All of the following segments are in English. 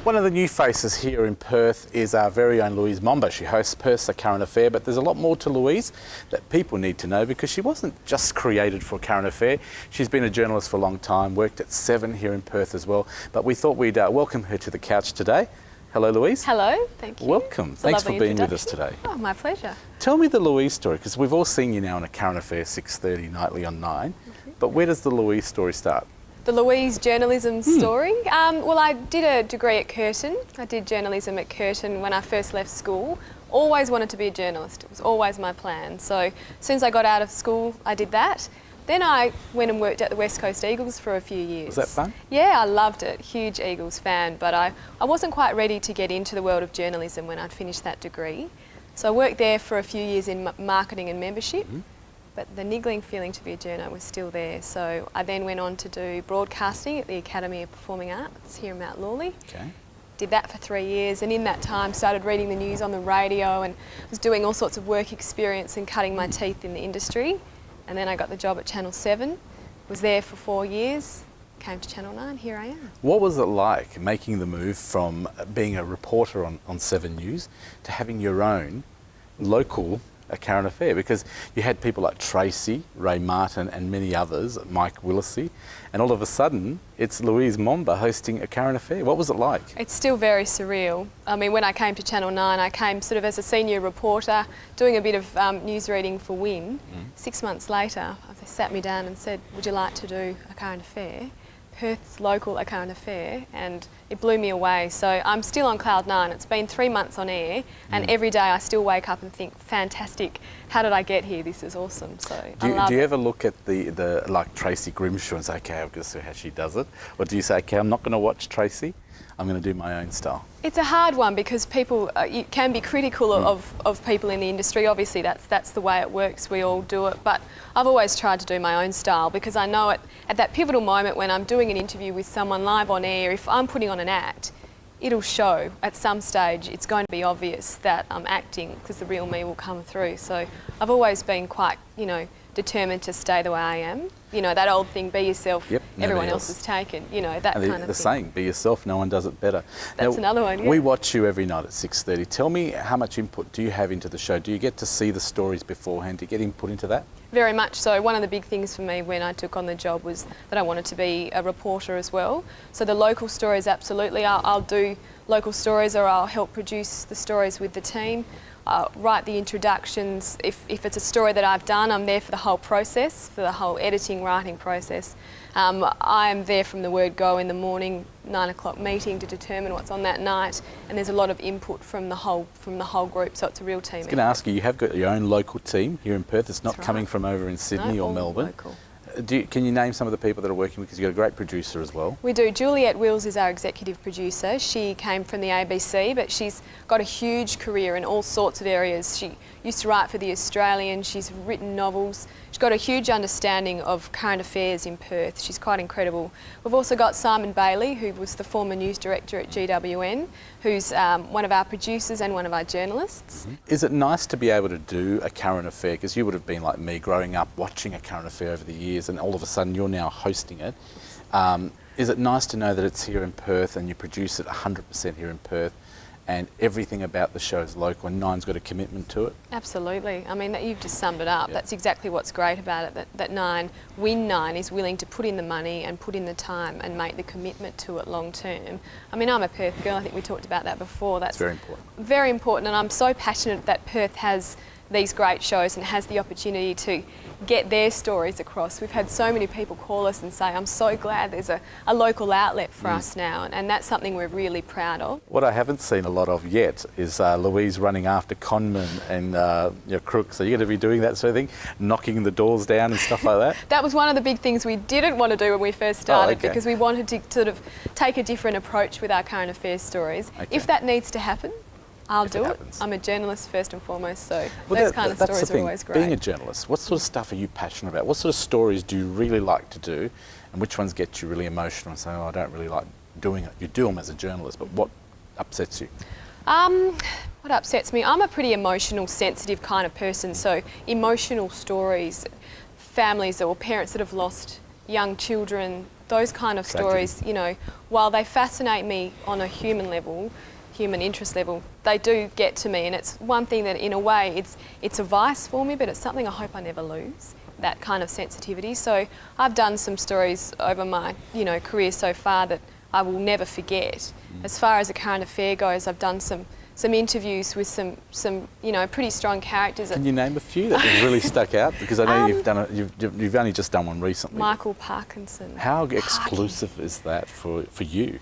One of the new faces here in Perth is our very own Louise Momber. She hosts Perth's A Current Affair, but there's a lot more to Louise that people need to know because she wasn't just created for a current affair. She's been a journalist for a long time, worked at 7 here in Perth as well, but we thought we'd welcome her to the couch today. Hello, Louise. Hello, thank you. Welcome. Thanks for being with us today. Oh, my pleasure. Tell me the Louise story, because we've all seen you now in A Current Affair 6:30 nightly on 9, but where does the Louise story start? The Louise journalism story? Well, I did a degree at Curtin. I did journalism at Curtin when I first left school. Always wanted to be a journalist. It was always my plan. So as soon as I got out of school, I did that. Then I went and worked at the West Coast Eagles for a few years. Was that fun? Yeah, I loved it. Huge Eagles fan, but I wasn't quite ready to get into the world of journalism when I'd finished that degree. So I worked there for a few years in marketing and membership. But the niggling feeling to be a journo was still there. So I then went on to do broadcasting at the Academy of Performing Arts here in Mount Lawley. Okay. Did that for 3 years, and in that time started reading the news on the radio and was doing all sorts of work experience and cutting my teeth in the industry. And then I got the job at Channel 7, was there for 4 years, came to Channel 9, here I am. What was it like making the move from being a reporter on 7 News to having your own local A Current Affair? Because you had people like Tracy, Ray Martin and many others, Mike Willisey, and all of a sudden it's Louise Momber hosting A Current Affair. What was it like? It's still very surreal. I mean, when I came to Channel 9, I came sort of as a senior reporter doing a bit of news reading for Win. 6 months later, they sat me down and said, would you like to do A Current Affair? Perth's local A Current Affair, and it blew me away. So I'm still on cloud 9. It's been 3 months on air, and every day I still wake up and think, fantastic, how did I get here? This is awesome. So do you ever look at the like Tracy Grimshaw and say, okay, I've got to see how she does it? Or do you say, okay, I'm not going to watch Tracy, I'm going to do my own style? It's a hard one because people, you can be critical of people in the industry. Obviously that's the way it works, we all do it, but I've always tried to do my own style because I know at that pivotal moment when I'm doing an interview with someone live on air, if I'm putting on an act, it'll show at some stage. It's going to be obvious that I'm acting because the real me will come through. So I've always been quite, determined to stay the way I am. You know, that old thing, be yourself, everyone else is taken, that kind of thing. The saying, be yourself, no one does it better. That's another one, yeah. We watch you every night at 6:30. Tell me, how much input do you have into the show? Do you get to see the stories beforehand? Do you get input into that? Very much so. One of the big things for me when I took on the job was that I wanted to be a reporter as well. So the local stories, absolutely. I'll do local stories or I'll help produce the stories with the team. Write the introductions. If it's a story that I've done, I'm there for the whole process, for the whole editing, writing process. I'm there from the word go in the morning, 9 o'clock meeting to determine what's on that night, and there's a lot of input from the whole group, so it's a real team. I was going to ask you have got your own local team here in Perth. It's not coming from over in Sydney or Melbourne. Local. Can you name some of the people that are working with, because you've got a great producer as well? We do. Juliette Wills is our executive producer. She came from the ABC, but she's got a huge career in all sorts of areas. She used to write for The Australian, she's written novels. She's got a huge understanding of current affairs in Perth. She's quite incredible. We've also got Simon Bailey, who was the former news director at GWN, who's one of our producers and one of our journalists. Is it nice to be able to do a current affair? Because you would have been like me, growing up watching a current affair over the years, and all of a sudden you're now hosting it. Is it nice to know that it's here in Perth and you produce it 100% here in Perth and everything about the show is local and Nine's got a commitment to it? Absolutely. I mean, you've just summed it up. Yeah. That's exactly what's great about it, that Win 9 is willing to put in the money and put in the time and make the commitment to it long term. I mean, I'm a Perth girl. I think we talked about that before. That's very important. Very important, and I'm so passionate that Perth has these great shows and has the opportunity to get their stories across. We've had so many people call us and say, I'm so glad there's a local outlet for us now, and that's something we're really proud of. What I haven't seen a lot of yet is Louise running after conmen and crooks. Are you going to be doing that sort of thing? Knocking the doors down and stuff like that? That was one of the big things we didn't want to do when we first started, because we wanted to sort of take a different approach with our current affairs stories. If that needs to happen, I'll do it. I'm a journalist first and foremost, so those kind of stories are always great. Being a journalist, what sort of stuff are you passionate about? What sort of stories do you really like to do, and which ones get you really emotional and say, oh, I don't really like doing it? You do them as a journalist, but what upsets you? What upsets me? I'm a pretty emotional, sensitive kind of person, so emotional stories, families or parents that have lost young children, those kind of stories, you know, while they fascinate me on a human level, human interest level, they do get to me, and it's one thing that in a way it's a vice for me, but it's something I hope I never lose, that kind of sensitivity. So I've done some stories over my, you know, career so far that I will never forget. As far as a current affair goes, I've done some interviews with some you know, pretty strong characters. Can you name a few that have really stuck out? Because I know you've only just done one recently. Michael Parkinson. How exclusive is that for you?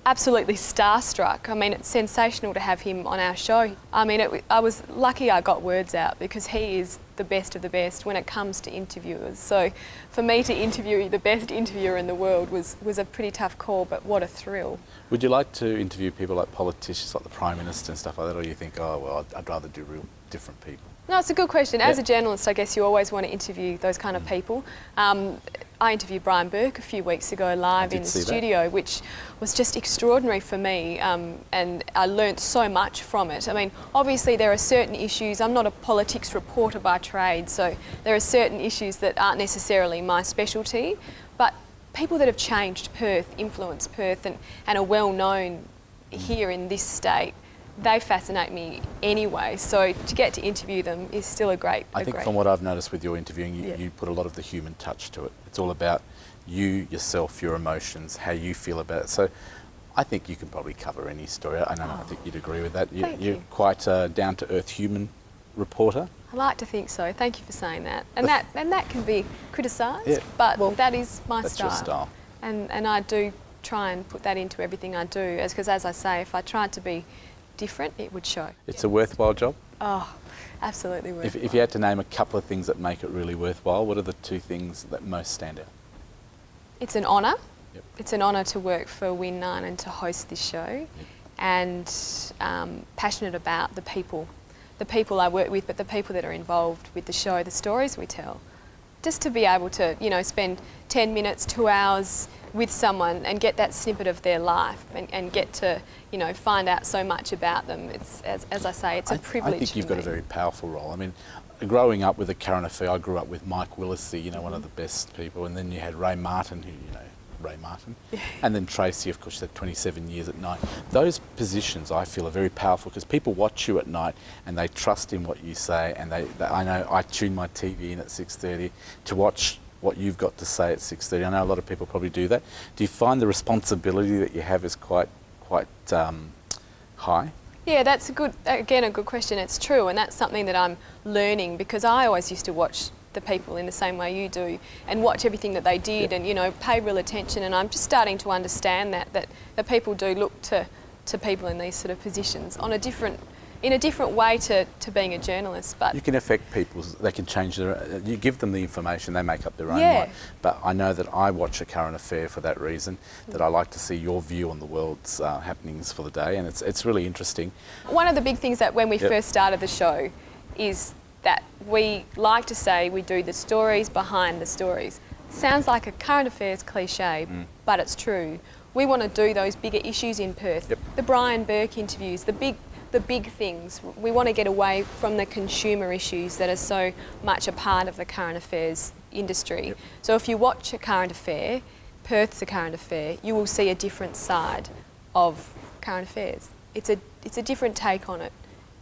Absolutely starstruck. I mean, it's sensational to have him on our show. I mean, I was lucky I got words out, because he is the best of the best when it comes to interviewers. So for me to interview the best interviewer in the world was a pretty tough call, but what a thrill. Would you like to interview people like politicians, like the Prime Minister and stuff like that, or you think, oh, well, I'd rather do real different people? No, it's a good question. As a journalist, I guess you always want to interview those kind of people. I interviewed Brian Burke a few weeks ago live in the studio, which was just extraordinary for me, and I learnt so much from it. I mean, obviously there are certain issues. I'm not a politics reporter by trade, so there are certain issues that aren't necessarily my specialty, but people that have changed Perth, influenced Perth, and are well known here in this state, they fascinate me anyway. So to get to interview them is still a great. I think from what I've noticed with your interviewing, you put a lot of the human touch to it. It's all about you, yourself, your emotions, how you feel about it. So I think you can probably cover any story. I think you'd agree with that. You're quite a down-to-earth human reporter. I like to think so. Thank you for saying that. And that can be criticised, but that is my style. That's your style. And I do try and put that into everything I do, because as I say, if I tried to be different, it would show. It's a worthwhile job? Oh, absolutely worthwhile. If you had to name a couple of things that make it really worthwhile, what are the two things that most stand out? It's an honour. Yep. It's an honour to work for Win 9 and to host this show, and passionate about the people I work with, but the people that are involved with the show, the stories we tell. Just to be able to, you know, spend 10 minutes, 2 hours with someone and get that snippet of their life, and get to, you know, find out so much about them. It's, as I say, it's a privilege. I think you've got a very powerful role. I mean, growing up with a current affair, I grew up with Mike Willisey, you know, one of the best people, and then you had Ray Martin, who, you know, Ray Martin, and then Tracy, of course, she had 27 years at night. Those positions I feel are very powerful, because people watch you at night and they trust in what you say, and I know I tune my TV in at 6:30 to watch what you've got to say at 6:30. I know a lot of people probably do that. Do you find the responsibility that you have is quite high? Yeah, that's a good question. It's true, and that's something that I'm learning, because I always used to watch the people in the same way you do and watch everything that they did, and, you know, pay real attention, and I'm just starting to understand that people do look to people in these sort of positions in a different way to being a journalist. But you can affect people. They can change you give them the information, they make up their own mind. But I know that I watch a current affair for that reason, that I like to see your view on the world's happenings for the day, and it's really interesting. One of the big things that when we first started the show is that we like to say we do the stories behind the stories. Sounds like a current affairs cliche, but it's true. We want to do those bigger issues in Perth. The Brian Burke interviews, the big things. We want to get away from the consumer issues that are so much a part of the current affairs industry. So if you watch a current affair, Perth's a current affair, you will see a different side of current affairs. It's a different take on it.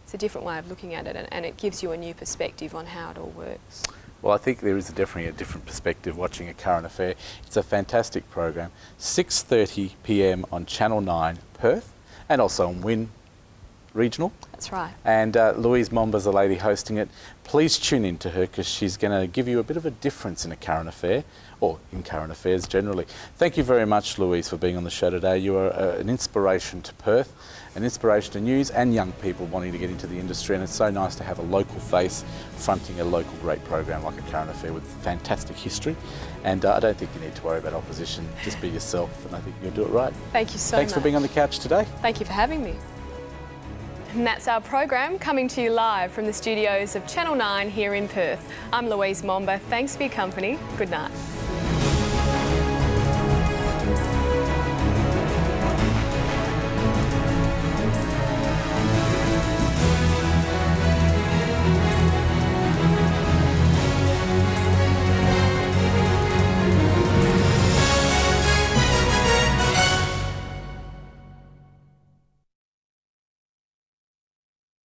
It's a different way of looking at it, and it gives you a new perspective on how it all works. Well, I think there is definitely a different perspective watching a current affair. It's a fantastic program. 6:30 p.m. on Channel 9 Perth, and also on Win Regional. That's right. And Louise Momber's the lady hosting it. Please tune in to her, because she's going to give you a bit of a difference in a current affair, or in current affairs generally. Thank you very much, Louise, for being on the show today. You are an inspiration to Perth, an inspiration to news and young people wanting to get into the industry, and it's so nice to have a local face fronting a local great program like a current affair with fantastic history. And I don't think you need to worry about opposition. Just be yourself, and I think you'll do it right. Thank you so much. Thanks for being on the couch today. Thank you for having me. And that's our program, coming to you live from the studios of Channel 9 here in Perth. I'm Louise Momber. Thanks for your company. Good night.